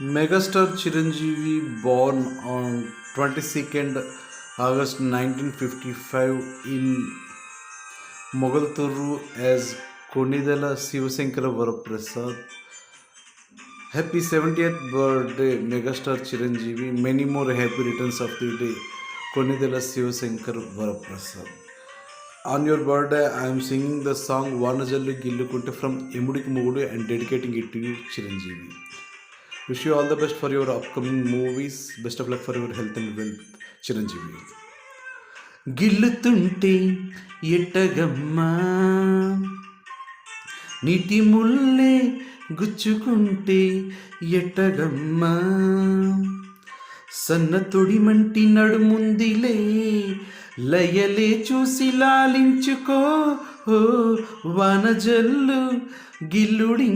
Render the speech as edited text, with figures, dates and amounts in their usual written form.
Megastar Chiranjeevi, born on 22nd August 1955 in Mogalturu as Konidala Sivasankara Varaprasad. Happy 70th birthday, Megastar Chiranjeevi. Many more happy returns of the day, Konidala Sivasankar Varaprasad. On your birthday, I am singing the song Vanajallu Gillukunte from Emudik Mogudu and dedicating it to you, Chiranjeevi. Wish you all the best for your upcoming movies. Best of luck for your health and wealth, Chiranjeevi. గిల్లుతుంటే ఎట్టగమ్మా నీటి ముల్లే గుచ్చుకుంటే ఎట్టగమ్మా సన్న తొడిమంటి నడుముందిలే లయలే చూసి లాలించుకో వానజల్లు గిల్లుడి